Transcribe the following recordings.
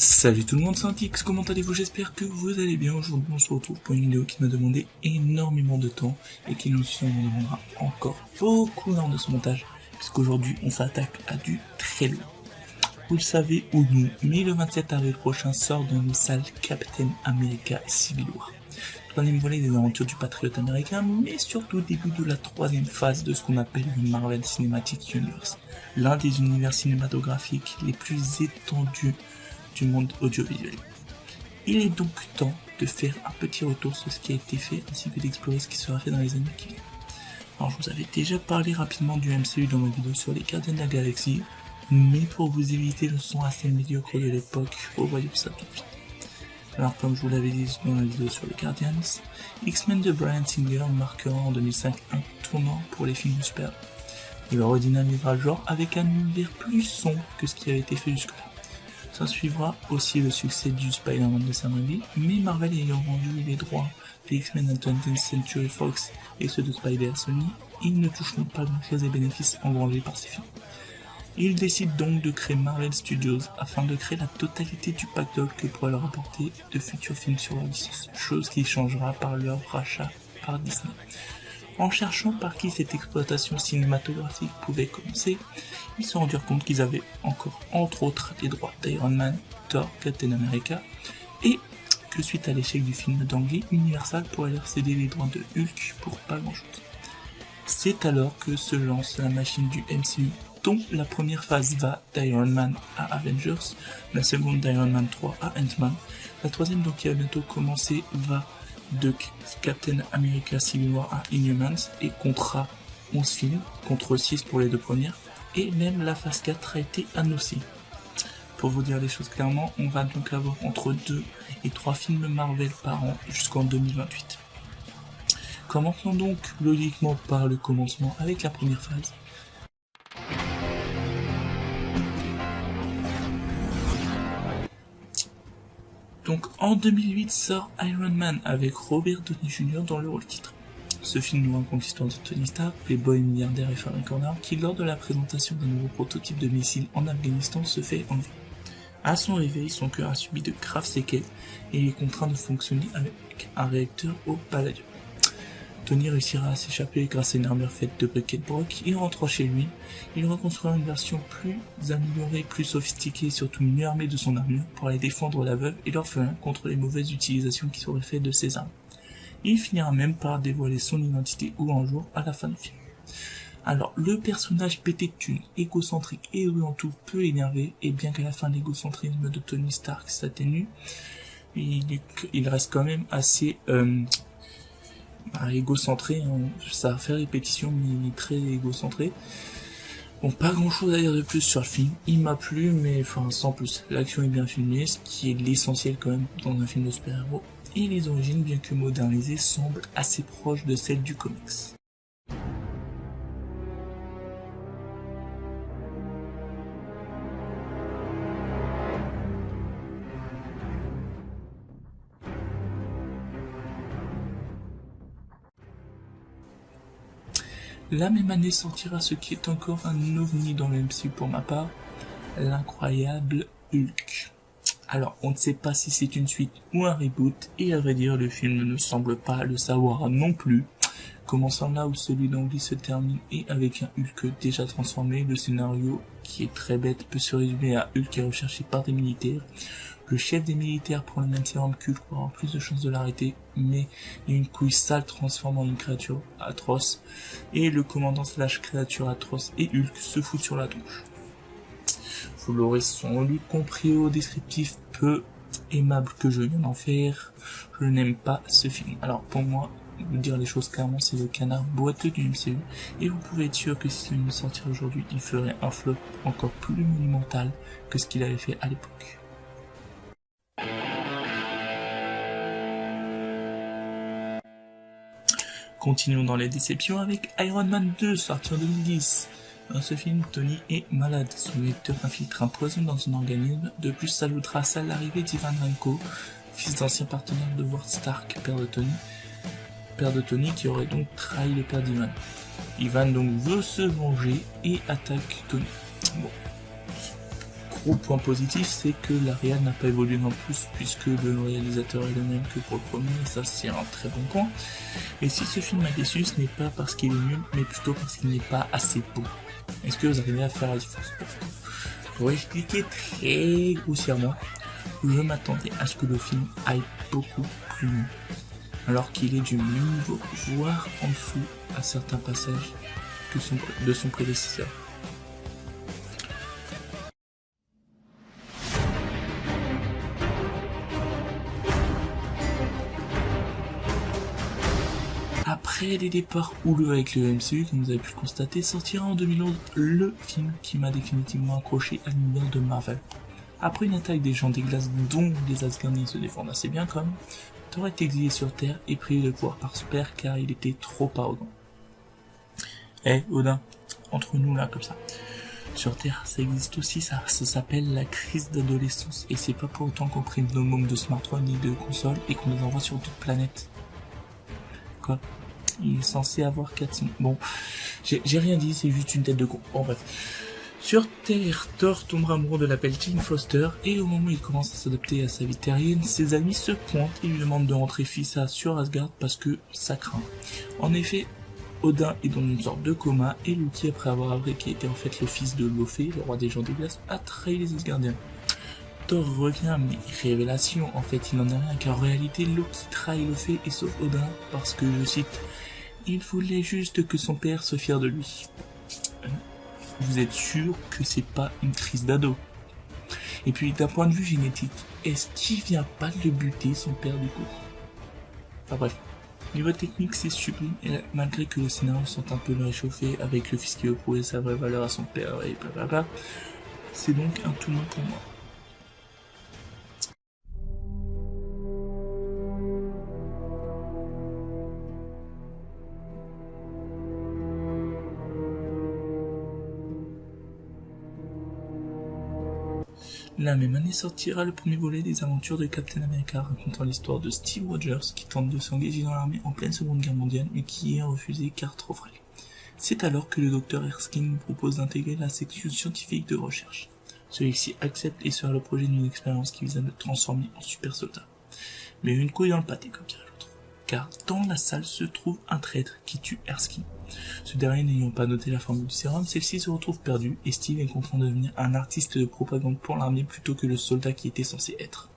Salut tout le monde, c'est Antix, comment allez-vous? J'espère que vous allez bien. Aujourd'hui on se retrouve pour une vidéo qui m'a demandé énormément de temps et qui nous demandera encore beaucoup lors de ce montage, puisqu'aujourd'hui on s'attaque à du très lourd. Vous le savez ou non, mais le 27 avril prochain sort dans les salles Captain America Civil War. Troisième volet des aventures du patriote américain, mais surtout début de la troisième phase de ce qu'on appelle le Marvel Cinematic Universe, l'un des univers cinématographiques les plus étendus du monde audiovisuel. Il est donc temps de faire un petit retour sur ce qui a été fait ainsi que d'explorer ce qui sera fait dans les années qui viennent. Alors je vous avais déjà parlé rapidement du MCU dans ma vidéo sur les Gardiens de la Galaxie, mais pour vous éviter le son assez médiocre de l'époque, revoyons ça tout de suite. Alors comme je vous l'avais dit dans la vidéo sur les Guardians, X-Men de Bryan Singer marquera en 2005 un tournant pour les films de super-héros. Il redynamisera le genre avec un univers plus sombre que ce qui avait été fait jusque-là. Ça suivra aussi le succès du Spider-Man de Sam Raimi, mais Marvel ayant vendu les droits des X-Men à 20th Century Fox et ceux de Spider à Sony, ils ne toucheront pas grand-chose des bénéfices engrangés par ces films. Ils décident donc de créer Marvel Studios afin de créer la totalité du pactole que pourrait leur apporter de futurs films sur leur licence, chose qui changera par leur rachat par Disney. En cherchant par qui cette exploitation cinématographique pouvait commencer, ils se rendirent compte qu'ils avaient encore, entre autres, les droits d'Iron Man, Thor, Captain America, et que suite à l'échec du film d'Ang Lee, Universal pourrait leur céder les droits de Hulk pour pas grand chose. C'est alors que se lance la machine du MCU, dont la première phase va d'Iron Man à Avengers, la seconde d'Iron Man 3 à Ant-Man, la troisième donc qui va bientôt commencer va de Captain America Civil War à Inhumans et comptera 11 films, contre 6 pour les deux premières, et même la phase 4 a été annoncée. Pour vous dire les choses clairement, on va donc avoir entre 2 et 3 films Marvel par an jusqu'en 2028. Commençons donc logiquement par le commencement avec la première phase. Donc en 2008 sort Iron Man avec Robert Downey Jr. dans le rôle titre. Ce film nous raconte l'histoire de Tony Stark, playboy milliardaire et fabricant d'armes, qui lors de la présentation d'un nouveau prototype de missile en Afghanistan se fait enlever. À son réveil, son cœur a subi de graves séquelles et il est contraint de fonctionner avec un réacteur au palladium. Tony réussira à s'échapper grâce à une armure faite de briquets de broc. Il rentre chez lui, il reconstruira une version plus améliorée, plus sophistiquée et surtout mieux armée de son armure pour aller défendre la veuve et l'orphelin contre les mauvaises utilisations qui seraient faites de ses armes. Il finira même par dévoiler son identité ou un jour à la fin du film. Alors, le personnage pété de thunes, égocentrique et en tout peu énervé, et bien qu'à la fin l'égocentrisme de Tony Stark s'atténue, il reste quand même assez égocentré, hein. Ça va faire répétition, mais il est très égocentré. Bon, pas grand chose à dire de plus sur le film, il m'a plu, mais enfin sans plus. L'action est bien filmée, ce qui est l'essentiel quand même dans un film de super-héros, et les origines, bien que modernisées, semblent assez proches de celles du comics. La même année sortira ce qui est encore un ovni dans le MCU pour ma part, l'incroyable Hulk. Alors, on ne sait pas si c'est une suite ou un reboot, et à vrai dire, le film ne semble pas le savoir non plus. Commençant là où celui d'Ang Lee se termine, et avec un Hulk déjà transformé, le scénario, qui est très bête, peut se résumer à Hulk est recherché par des militaires. Le chef des militaires prend le même sérum qu'Hulk pour avoir plus de chances de l'arrêter, mais il y a une couille sale transformant une créature atroce, et le commandant slash créature atroce et Hulk se foutent sur la tronche. Vous l'aurez sans doute compris au descriptif peu aimable que je viens d'en faire, je n'aime pas ce film. Alors pour moi, vous dire les choses clairement, c'est le canard boiteux du MCU, et vous pouvez être sûr que si ce film sortirait aujourd'hui, il ferait un flop encore plus monumental que ce qu'il avait fait à l'époque. Continuons dans les déceptions avec Iron Man 2, sorti en 2010. Dans ce film, Tony est malade. Son lecteur infiltre un poison dans son organisme. De plus, s'ajoutera à ça l'arrivée d'Ivan Vanko, fils d'ancien partenaire de Howard Stark, père de Tony qui aurait donc trahi le père d'Ivan. Ivan donc veut se venger et attaque Tony. Bon, gros point positif, c'est que la réal n'a pas évolué non plus, puisque le réalisateur est le même que pour le premier, et ça c'est un très bon point. Et si ce film m'a déçu, ce n'est pas parce qu'il est nul, mais plutôt parce qu'il n'est pas assez beau. Est-ce que vous arrivez à faire la différence? Pour expliquer très grossièrement, je m'attendais à ce que le film aille beaucoup plus loin, alors qu'il est du même niveau, voire en dessous à certains passages de son prédécesseur. Après les départs houleux avec le MCU, comme vous avez pu le constater, sortira en 2011 le film qui m'a définitivement accroché à l'univers de Marvel. Après une attaque des gens des glaces dont les Asgardiens se défendent assez bien comme, Thor est exilé sur Terre et privé de pouvoir par son père car il était trop arrogant. Odin, entre nous là comme ça. Sur Terre, ça existe aussi, ça s'appelle la crise d'adolescence et c'est pas pour autant qu'on prime nos manques de smartphones ni de consoles et qu'on les envoie sur d'autres planètes. Quoi? Il est censé avoir 400. Bon, j'ai rien dit, c'est juste une tête de con. Bon, bref. Sur Terre, Thor tombera amoureux de la belle Jane Foster, et au moment où il commence à s'adapter à sa vie terrienne, ses amis se pointent et lui demandent de rentrer fissa sur Asgard parce que ça craint. En effet, Odin est dans une sorte de coma, et Loki, après avoir appris qu'il était en fait le fils de Lofé, le roi des gens des glaces, a trahi les Asgardiens. Thor revient, mais révélation, en fait il n'en est rien, car en réalité Loki trahit Lofé et sauve Odin parce que, je cite, il voulait juste que son père se fière de lui. Vous êtes sûr que c'est pas une crise d'ado? Et puis d'un point de vue génétique, est-ce qu'il vient pas de le buter son père du coup? Enfin bref, niveau technique c'est sublime, et malgré que le scénario soit un peu réchauffé avec le fils qui veut prouver sa vraie valeur à son père et blablabla, c'est donc un tout bon pour moi. La même année sortira le premier volet des aventures de Captain America, racontant l'histoire de Steve Rogers qui tente de s'engager dans l'armée en pleine Seconde Guerre mondiale mais qui est refusé car trop frêle. C'est alors que le docteur Erskine propose d'intégrer la section scientifique de recherche. Celui-ci accepte et sera le projet d'une expérience qui vise à le transformer en super soldat. Mais une couille dans le pâté, comme dirait l'autre. Car dans la salle se trouve un traître qui tue Erskine. Ce dernier n'ayant pas noté la formule du sérum, celle-ci se retrouve perdue et Steve est contraint de devenir un artiste de propagande pour l'armée plutôt que le soldat qui était censé être.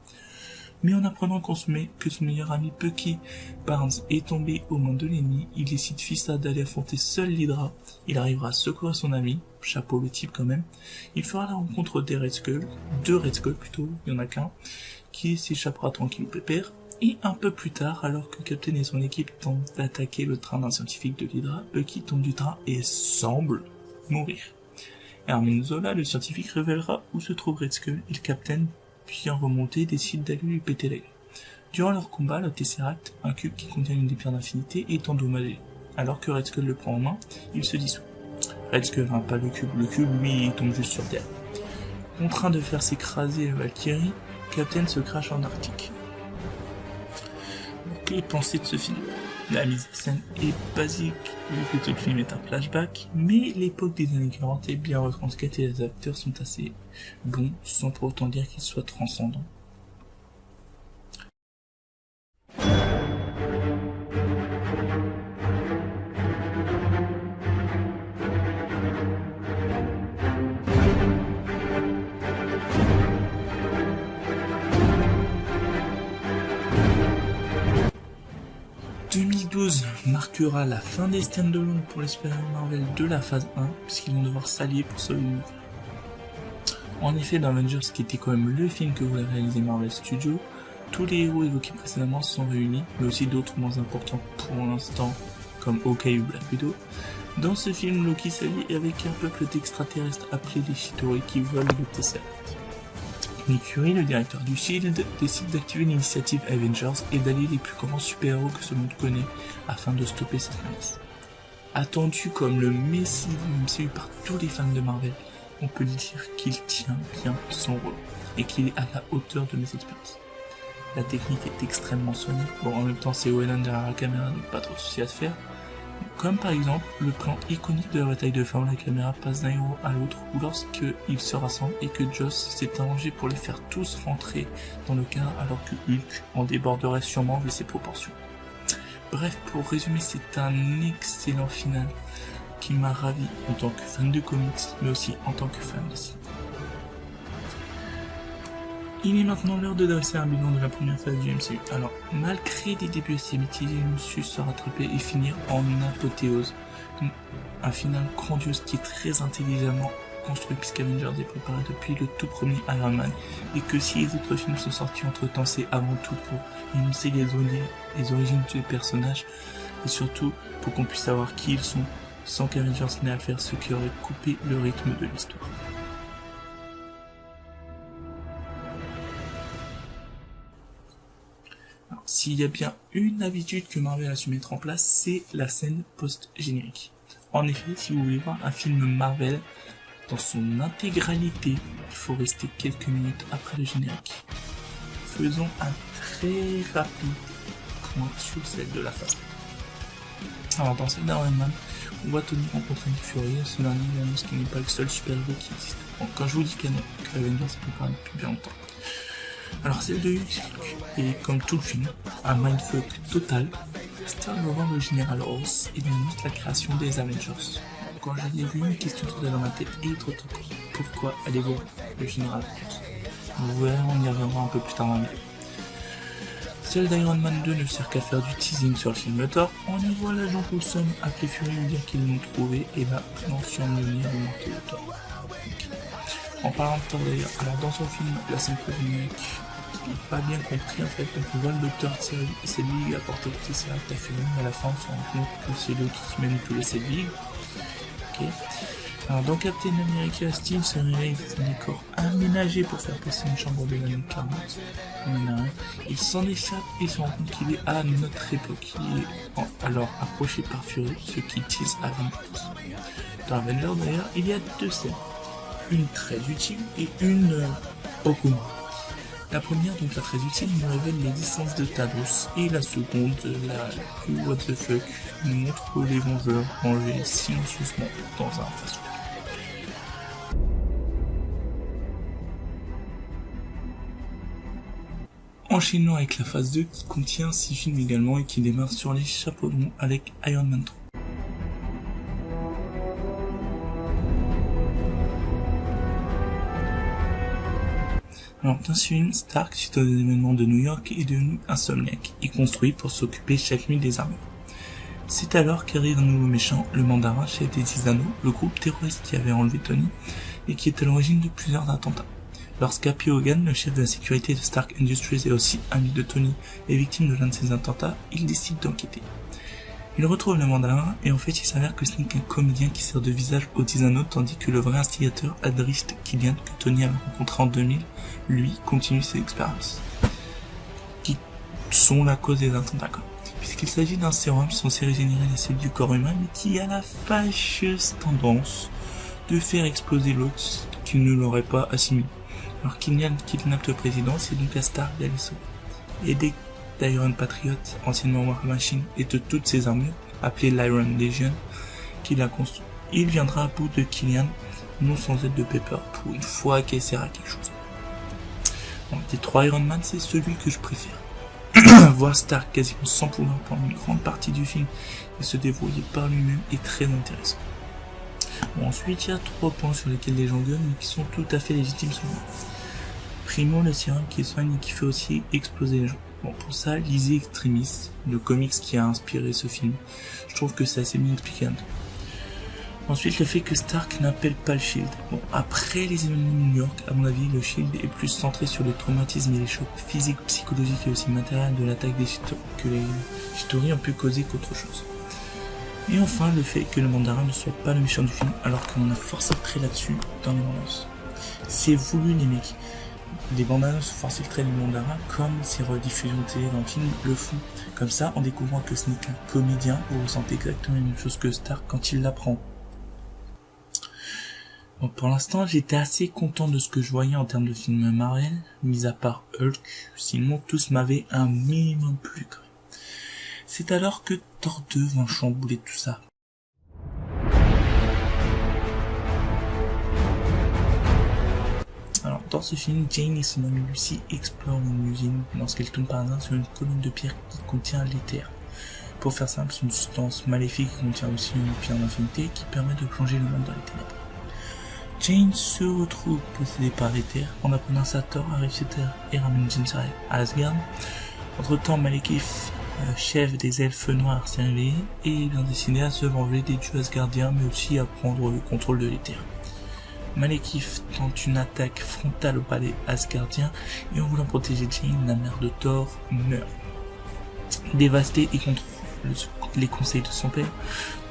Mais en apprenant que son meilleur ami Bucky Barnes est tombé aux mains de l'ennemi, il décide fissa d'aller affronter seul l'Hydra. Il arrivera à secourir son ami, chapeau le type quand même. Il fera la rencontre deux Red Skull plutôt, il y en a qu'un, qui s'échappera tranquille pépère. Et un peu plus tard, alors que Captain et son équipe tentent d'attaquer le train d'un scientifique de l'Hydra, Bucky tombe du train et semble mourir. Hermine Zola, le scientifique, révélera où se trouve Red Skull et le Captain, puis en remontée, décide d'aller lui péter la gueule. Durant leur combat, le Tesseract, un cube qui contient une des pierres d'infinité, est endommagé. Alors que Red Skull le prend en main, il se dissout. Red Skull, pas le cube, lui, il tombe juste sur Terre. Contraint de faire s'écraser la Valkyrie, Captain se crache en Arctique. Que penser de ce film? La mise en scène est basique, vu que tout le film est un flashback, mais l'époque des années 40 est bien retranscrite et les acteurs sont assez bons, sans pour autant dire qu'ils soient transcendants. Marquera la fin des stand-alone pour les super-héros Marvel de la phase 1, puisqu'ils vont devoir s'allier pour sauver l'univers. En effet, dans Avengers, qui était quand même le film que voulait réaliser Marvel Studios, tous les héros évoqués précédemment sont réunis, mais aussi d'autres moins importants pour l'instant, comme Hawkeye ou Black Widow. Dans ce film, Loki s'allie avec un peuple d'extraterrestres appelé les Chitauri qui volent le Tesseract. Nick Fury, le directeur du SHIELD, décide d'activer l'initiative Avengers et d'allier les plus grands super-héros que ce monde connaît afin de stopper cette menace. Attendu comme le messie du MCU par tous les fans de Marvel, on peut dire qu'il tient bien son rôle et qu'il est à la hauteur de mes expériences. La technique est extrêmement soignée, bon en même temps c'est Whedon derrière la caméra donc pas trop de soucis à se faire. Comme par exemple le plan iconique de la bataille de fin où la caméra passe d'un héros à l'autre, ou lorsqu'ils se rassemblent et que Joss s'est arrangé pour les faire tous rentrer dans le cadre alors que Hulk en déborderait sûrement vu ses proportions. Bref, pour résumer, c'est un excellent final qui m'a ravi en tant que fan de comics, mais aussi en tant que fan de cinéma. Il est maintenant l'heure de dresser un bilan de la première phase du MCU. Alors, malgré des débuts assez mitigés, il me su se rattraper et finir en apothéose. Un final grandiose qui est très intelligemment construit puisqu'Avengers est préparé depuis le tout premier Iron Man et que si les autres films sont sortis entre temps, c'est avant tout pour énoncer les origines des personnages et surtout pour qu'on puisse savoir qui ils sont sans qu'Avengers n'ait à faire, ce qui aurait coupé le rythme de l'histoire. S'il y a bien une habitude que Marvel a su mettre en place, c'est la scène post-générique. En effet, si vous voulez voir un film Marvel dans son intégralité, il faut rester quelques minutes après le générique. Faisons un très rapide point sur celle de la phase. Alors dans celle d'Iron Man, on voit Tony rencontrer Nick Fury, ce dernier annonce qu'il n'est pas le seul super-héros qui existe. Bon, quand je vous dis que Avengers est préparé depuis bien longtemps. Alors celle de Hulk est comme tout le film, un mindfuck total. Stark revend le général Ross et nous montre la création des Avengers. Quand je l'ai vu, une question tournait dans ma tête et trop tôt. Pourquoi aller voir le général Ross? Vous verrez, on y reviendra un peu plus tard dans le vidéo. Celle d'Iron Man 2 ne sert qu'à faire du teasing sur le film Thor. On y voit l'agent Coulson appeler Fury lui dire qu'ils l'ont trouvé et va lancer en venir de monter le Thor. En parlant de Thor d'ailleurs, alors dans son film, la scène post-générique, je n'ai pas bien compris en fait, donc on voit le docteur Sedwig apporter le Tesseract à Fury, mais à la fin on se rend compte que c'est lui qui manipule Sedwig. Ok. Alors dans Captain America, Steve se réveille dans un décor aménagé pour faire passer une chambre de l'année 40. Il s'en échappe et se rend compte qu'il est à notre époque. Il est alors approché par Fury, ce qui tease Avengers. Dans Avengers d'ailleurs, il y a deux scènes. Une très utile et une beaucoup moins. La première, donc la très utile, nous révèle les distances de Thanos, et la seconde, la plus what the fuck, nous montre les Vengeurs manger silencieusement dans un fast-food. Enchaînons avec la phase 2 qui contient 6 films également et qui démarre sur les chapeaux de roue avec Iron Man 3. Alors dans ce film, Stark, suite aux événements de New York, est devenu insomniaque et construit pour s'occuper chaque nuit des armures. C'est alors qu'arrive un nouveau méchant, le Mandarin, chef des Tisano, le groupe terroriste qui avait enlevé Tony et qui est à l'origine de plusieurs attentats. Lorsqu'Happy Hogan, le chef de la sécurité de Stark Industries et aussi ami de Tony, est victime de l'un de ces attentats, il décide d'enquêter. Il retrouve le Mandarin et en fait il s'avère que ce n'est qu'un comédien qui sert de visage aux Tisano tandis que le vrai instigateur, Adrist Killian, que Tony avait rencontré en 2000, lui, continue ses expériences. Qui sont la cause des attentats, puisqu'il s'agit d'un sérum censé régénérer les cellules du corps humain mais qui a la fâcheuse tendance de faire exploser l'autre qui ne l'aurait pas assimilé. Alors Killian kidnappe le président, c'est donc à Stark d'aller sauver. Aidé d'Iron Patriot, anciennement War Machine, et de toutes ses armures, appelées l'Iron Legion, qu'il a construit. Il viendra à bout de Killian, non sans aide de Pepper, pour une fois qu'elle sert à quelque chose. Donc, des 3 Iron Man, c'est celui que je préfère. Voir Stark quasiment sans pouvoir pendant une grande partie du film et se débrouiller par lui-même est très intéressant. Bon, ensuite, il y a 3 points sur lesquels les gens gueulent, mais qui sont tout à fait légitimes selon moi. Primo, le sérum qui soigne et qui fait aussi exploser les gens. Bon, pour ça, lisez Extremis, le comics qui a inspiré ce film. Je trouve que c'est assez bien expliqué. Ensuite, le fait que Stark n'appelle pas le Shield. Bon, après les événements de New York, à mon avis, le Shield est plus centré sur les traumatismes et les chocs physiques, psychologiques et aussi matériels de l'attaque des que les Chitauri ont pu causer qu'autre chose. Et enfin, le fait que le Mandarin ne soit pas le méchant du film, alors qu'on a forcé le trait là-dessus dans les bandes. C'est voulu, les mecs. Les bandes annonces forcent le trait du Mandarin comme ces rediffusions de télé dans le film le font. Comme ça, en découvrant que ce n'est qu'un comédien, vous ressentez exactement la même chose que Stark quand il l'apprend. Bon, pour l'instant, j'étais assez content de ce que je voyais en termes de films Marvel, mis à part Hulk, sinon tous m'avaient un minimum plu quand même. C'est alors que Thor 2 va chambouler tout ça. Dans ce film, Jane et son amie Lucy explorent une usine lorsqu'elle tombe par hasard sur une colonne de pierre qui contient l'éther. Pour faire simple, c'est une substance maléfique qui contient aussi une pierre d'infinité qui permet de plonger le monde dans les ténèbres. Jane se retrouve possédée par l'éther en apprenant ça Thor arrive sur Terre et ramène Jane à Asgard. Entre-temps, Malekith, chef des elfes noirs, s'est réveillé et est bien décidé à se venger des dieux asgardiens mais aussi à prendre le contrôle de l'éther. Malekith tente une attaque frontale au palais asgardien et en voulant protéger Jane, la mère de Thor meurt. Dévasté et contre les conseils de son père,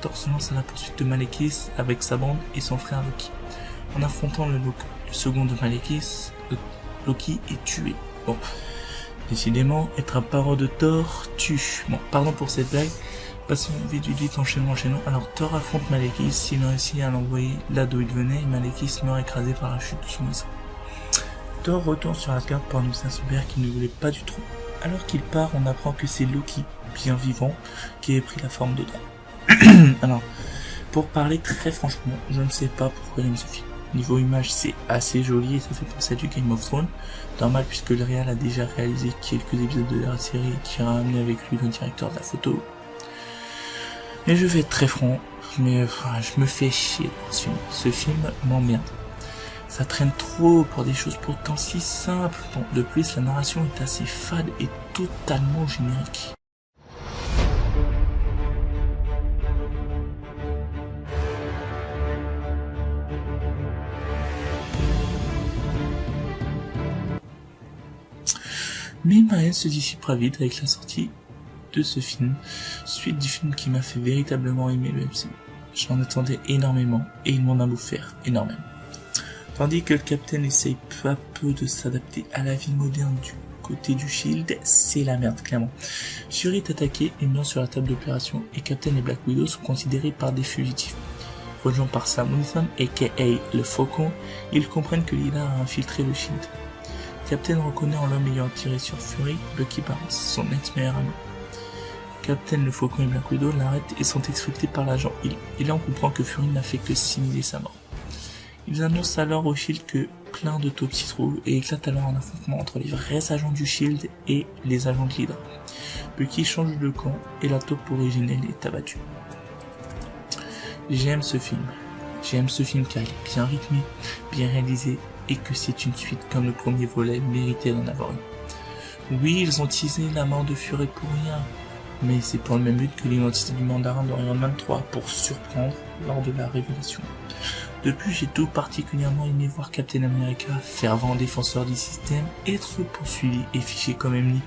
Thor se lance à la poursuite de Malekith avec sa bande et son frère Loki. En affrontant le second de Malekith, Loki est tué. Bon, décidément, être un parent de Thor tue. Bon, pardon pour cette blague. Passons vite enchaînement. Alors Thor affronte Malekith, il réussit à l'envoyer là d'où il venait et Malekith meurt écrasé par la chute de son maison. Thor retourne sur Asgard pour annoncer à son père qu'il ne voulait pas du trône. Alors qu'il part, on apprend que c'est Loki, bien vivant, qui avait pris la forme de dragon. Alors, pour parler très franchement, je ne sais pas pourquoi j'aime ce film. Niveau image, c'est assez joli et ça fait penser à du Game of Thrones. Normal puisque le réal a déjà réalisé quelques épisodes de la série qui a amené avec lui le directeur de la photo. Mais je vais être très franc, mais je me fais chier dans ce film. Ce film m'emmerde. Ça traîne trop pour des choses pourtant si simples. Bon, de plus, la narration est assez fade et totalement générique. Mais ma haine se dissipera vite avec la sortie de ce film, suite du film qui m'a fait véritablement aimer le MCU. J'en attendais énormément et il m'en a offert énormément. Tandis que le Captain essaye peu à peu de s'adapter à la vie moderne du côté du Shield, c'est la merde clairement. Fury est attaqué et meurt sur la table d'opération et Captain et Black Widow sont considérés par des fugitifs. Rejoints par Sam Wilson aka le Faucon, ils comprennent que Lylla a infiltré le Shield. Captain reconnaît en l'homme ayant tiré sur Fury Bucky Barnes, son ex-meilleur ami. Captain, le Faucon et Black Widow l'arrêtent et sont exfiltrés par l'agent Hill. Et là on comprend que Fury n'a fait que simuler sa mort. Ils annoncent alors au Shield que plein de taupes s'y trouvent et éclate alors un affrontement entre les vrais agents du Shield et les agents de l'Hydra. Bucky change de camp et la taupe originelle est abattue. J'aime ce film car il est bien rythmé, bien réalisé et que c'est une suite comme le premier volet méritait d'en avoir une. Oui, ils ont teasé la mort de Fury pour rien, mais c'est pour le même but que l'identité du mandarin dans Iron Man 3 pour surprendre lors de la révélation. De plus, j'ai tout particulièrement aimé voir Captain America, fervent défenseur du système, être poursuivi et fiché comme ennemi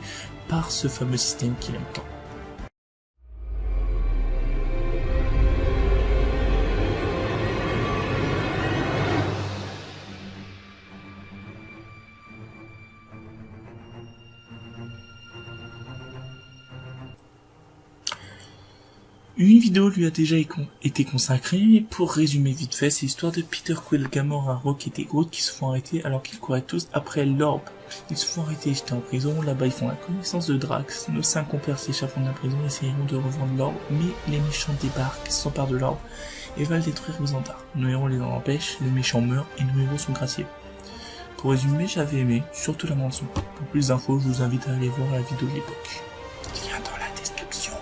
par ce fameux système qu'il aime tant. Une vidéo lui a déjà été consacrée, mais pour résumer vite fait, c'est l'histoire de Peter Quill, Gamora, Rocket et Groot qui se font arrêter alors qu'ils couraient tous après l'orbe. Ils se font arrêter et jeter en prison, là-bas ils font la connaissance de Drax. Nos 5 compères s'échappent de la prison et essayeront de revendre l'orbe, mais les méchants débarquent, s'emparent de l'orbe et veulent détruire Xandar. Nos héros les en empêchent, le méchant meurt et nos héros sont graciés. Pour résumer, j'avais aimé, surtout la bande-son. Pour plus d'infos, je vous invite à aller voir la vidéo de l'époque. Lien dans la description.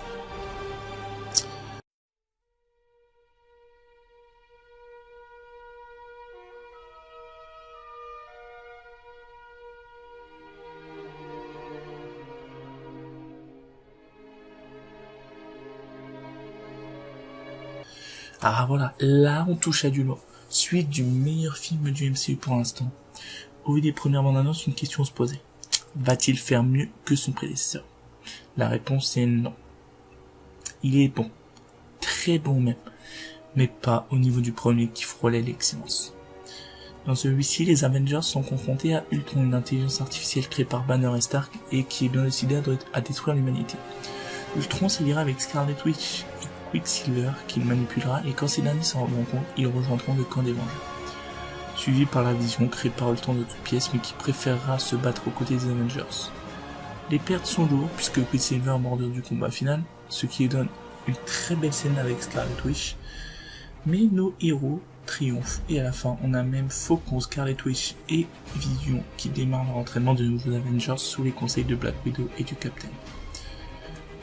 Ah voilà, là on touche à du lourd. Suite du meilleur film du MCU pour l'instant. Au vu des premières bandes annonces, une question se posait. Va-t-il faire mieux que son prédécesseur? La réponse est non. Il est bon. Très bon même. Mais pas au niveau du premier qui frôlait l'excellence. Dans celui-ci, les Avengers sont confrontés à Ultron, une intelligence artificielle créée par Banner et Stark et qui est bien décidée à détruire l'humanité. Ultron s'alliera avec Scarlet Witch et Quicksilver qu'il manipulera et quand ces derniers s'en rendront compte, ils rejoindront le camp des Vengeurs. Suivi par la Vision créée par Ultron de toutes pièces mais qui préférera se battre aux côtés des Avengers. Les pertes sont lourdes puisque Quicksilver mort du combat final, ce qui donne une très belle scène avec Scarlet Witch, Mais nos héros triomphent et à la fin on a même Faucon, Scarlet Witch et Vision qui démarrent leur entraînement de nouveaux Avengers sous les conseils de Black Widow et du Captain.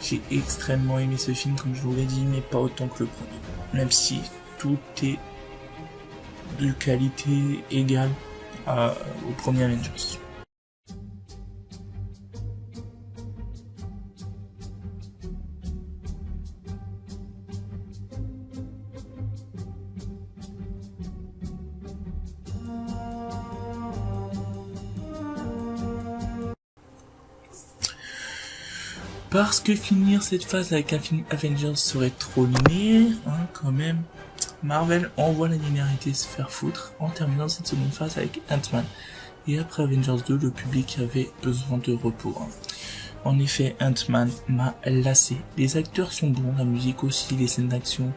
J'ai extrêmement aimé ce film comme je vous l'ai dit, mais pas autant que le premier, même si tout est de qualité égale au premier Avengers. Parce que finir cette phase avec un film Avengers serait trop linéaire, quand même. Marvel envoie la linéarité se faire foutre en terminant cette seconde phase avec Ant-Man. Et après Avengers 2, le public avait besoin de repos. En effet, Ant-Man m'a lassé. Les acteurs sont bons, la musique aussi, les scènes d'action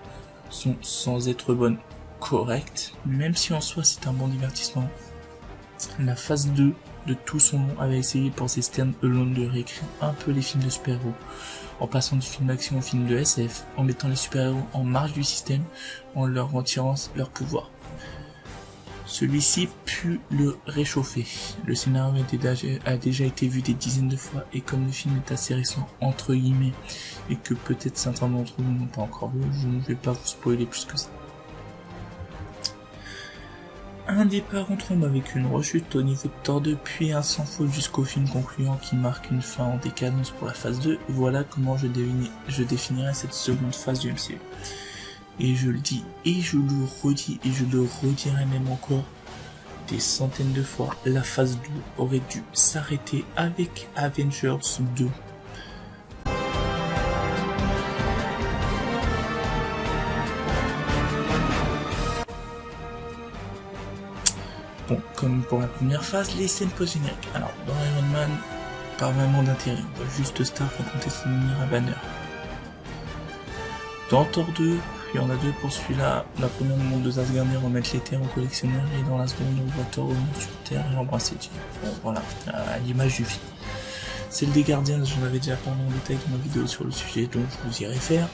sont sans être bonnes, correctes, même si en soi c'est un bon divertissement. La phase 2 de tout son long avait essayé pour ses stand-alone de réécrire un peu les films de super-héros, en passant du film d'action au film de SF, en mettant les super-héros en marge du système, en leur retirant leur pouvoir. Celui-ci put le réchauffer. Le scénario a déjà été vu des dizaines de fois, et comme le film est assez récent, entre guillemets, et que peut-être certains d'entre vous n'ont pas encore vu, je ne vais pas vous spoiler plus que ça. Un départ en trombe avec une rechute au niveau de Thor 2, puis un sans faute jusqu'au film concluant qui marque une fin en décadence pour la phase 2, voilà comment je définirais cette seconde phase du MCU. Et je le dis, et je le redis, et je le redirai même encore des centaines de fois, la phase 2 aurait dû s'arrêter avec Avengers 2. Bon, comme pour la première phase, les scènes post-génériques. Alors, dans Iron Man, pas vraiment d'intérêt, on voit juste Stark raconter ses souvenirs à Banner. Dans Thor 2, il y en a deux pour celui-là. La première, nous montre deux Asgardiens remettre les terres aux collectionneurs, et dans la seconde, on voit Thor revenir sur Terre et embrasser Jane. Bon, voilà, à l'image du film. Celle des Guardians, j'en avais déjà parlé en détail dans ma vidéo sur le sujet, donc je vous y réfère.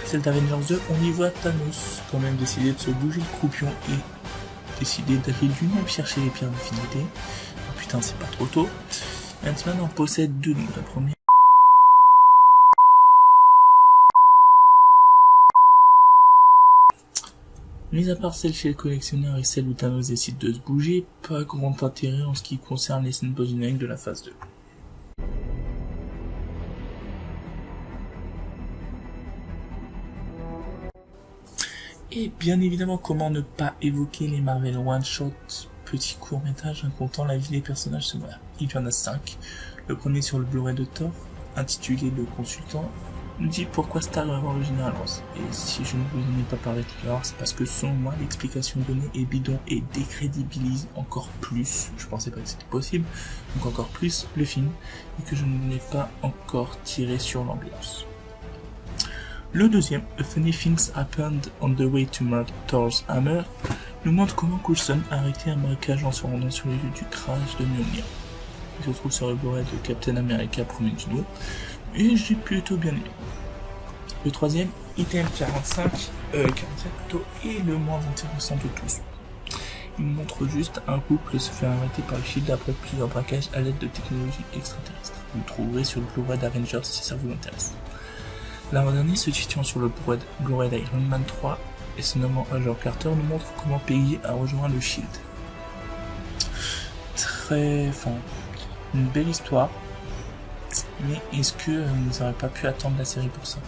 Celle d'Avengers 2, on y voit Thanos quand même décider de se bouger le croupion et décider d'aller lui-même chercher les pierres d'infinité. Oh, putain, c'est pas trop tôt. Ant-Man en possède deux, donc la première. Mis à part celle chez le collectionneur et celle où Thanos décide de se bouger, pas grand intérêt en ce qui concerne les scènes post-génériques de la phase 2. Et bien évidemment, comment ne pas évoquer les Marvel One-Shot, petits courts-métrages racontant la vie des personnages secondaires. Il y en a 5. Le premier sur le Blu-ray de Thor, intitulé Le Consultant, nous dit pourquoi Stark va voir le Général Ross. Et si je ne vous en ai pas parlé tout à l'heure, c'est parce que selon moi, l'explication donnée est bidon et décrédibilise encore plus, je pensais pas que c'était possible, donc encore plus le film, et que je ne l'ai pas encore tiré sur l'ambiance. Le deuxième, A Funny Things Happened on the Way to Thor's Hammer, nous montre comment Coulson a arrêté un braquage en se rendant sur les lieux du crash de Mjolnir. Il se trouve sur le Blu-ray de Captain America Premier du nom, et j'ai plutôt bien aimé. Le troisième, ITM 47 plutôt, est le moins intéressant de tous. Il montre juste un couple se faire arrêter par le Shield après plusieurs braquages à l'aide de technologies extraterrestres. Vous le trouverez sur le Blu-ray d'Avengers si ça vous intéresse. L'avant-dernier, se situant sur le Blu-ray d'Iron Man 3 et se nommant Agent Carter, nous montre comment Peggy a rejoint le Shield. Une belle histoire, mais est-ce que nous n'aurions pas pu attendre la série pour ça?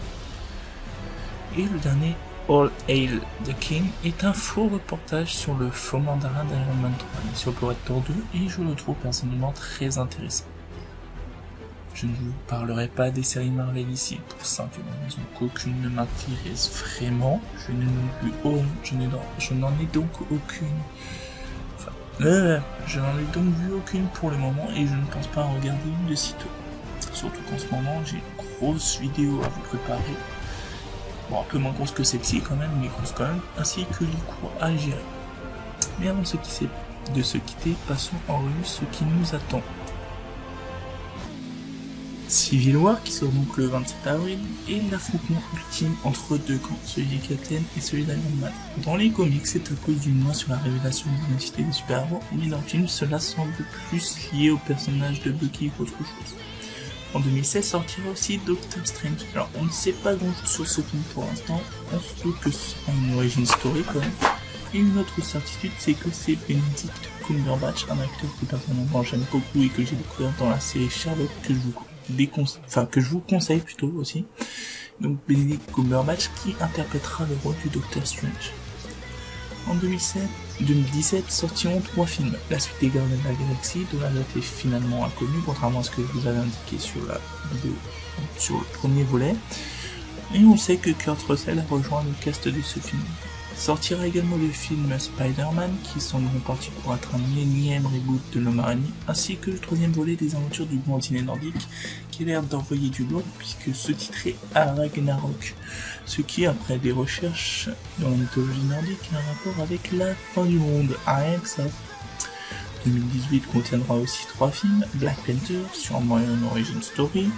Et le dernier, All Hail the King, est un faux reportage sur le faux mandarin d'Iron Man 3 et sur le Blu-ray de Thor 2, et je le trouve personnellement très intéressant. Je ne vous parlerai pas des séries Marvel ici, pour simple raison qu'aucune ne m'intéresse vraiment. Je n'en ai donc aucune. Je n'en ai donc vu aucune pour le moment et je ne pense pas en regarder une de sitôt. Surtout qu'en ce moment, j'ai une grosse vidéo à vous préparer. Bon, un peu moins grosse que celle-ci quand même, mais grosse quand même, ainsi que les cours à gérer. Mais avant de se quitter, passons en revue ce qui nous attend. Civil War qui sort donc le 27 avril et l'affrontement ultime entre deux camps, celui du Captain et celui d'Iron Man. Dans les comics, c'est à cause d'une loi sur la révélation de l'identité des super-héros, mais dans le film, cela semble plus lié au personnage de Bucky qu'autre chose. En 2016 sortira aussi Doctor Strange. Alors on ne sait pas grand chose sur ce film pour l'instant, on se doute que ce sera une origin story quand même. Et une autre certitude, c'est que c'est Benedict Cumberbatch, un acteur que personnellement j'aime beaucoup et que j'ai découvert dans la série Sherlock que je vous conseille plutôt aussi. Donc Benedict Cumberbatch qui interprétera le rôle du Docteur Strange. En 2017 sortiront 3 films. La suite des Gardiens de la Galaxie, dont la date est finalement inconnue, contrairement à ce que je vous avais indiqué sur la vidéo, sur le premier volet. Et on sait que Kurt Russell a rejoint le cast de ce film. Sortira également le film Spider-Man, qui semble parti pour être un énième reboot de l'Homme Araignée, ainsi que le 3e volet des aventures du blondinet nordique, qui a l'air d'envoyer du lourd puisque ce titre est Ragnarok, ce qui, après des recherches dans la mythologie nordique, a un rapport avec la fin du monde, rien que ça. 2018 contiendra aussi 3 films, Black Panther, sûrement une origin story,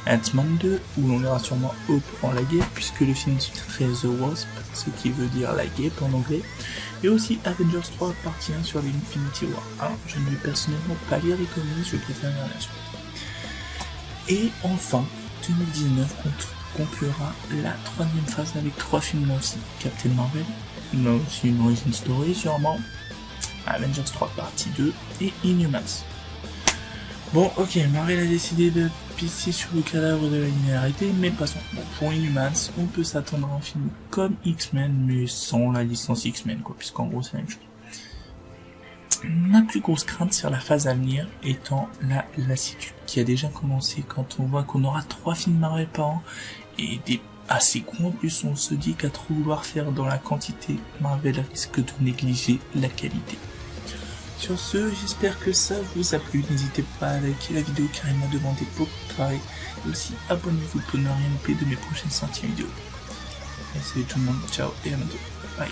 Ant-Man 2, où l'on verra sûrement Hope en la guêpe, puisque le film sous-titré The Wasp, ce qui veut dire la guêpe en anglais, et aussi Avengers 3 partie 1 sur l'Infinity War. Alors, je ne vais personnellement pas lire les comics, je préfère lire la suite. Et enfin, 2019 conclura la 3e phase avec 3 films là aussi, Captain Marvel, là aussi une origin story sûrement, Avengers 3 partie 2 et Inhumans. Bon, ok, Marvel a décidé de pisser sur le cadavre de la linéarité, mais passons. Bon, pour Inhumans, on peut s'attendre à un film comme X-Men, mais sans la licence X-Men, quoi, puisqu'en gros c'est la même chose. Ma plus grosse crainte sur la phase à venir étant la lassitude qui a déjà commencé quand on voit qu'on aura 3 films Marvel par an et des assez gros en plus, on se dit qu'à trop vouloir faire dans la quantité, Marvel risque de négliger la qualité. Sur ce, j'espère que ça vous a plu, n'hésitez pas à liker la vidéo car elle m'a demandé beaucoup de travail, et aussi abonnez-vous pour ne rien louper de mes prochaines sorties vidéo. Et salut tout le monde, ciao et à bientôt, bye.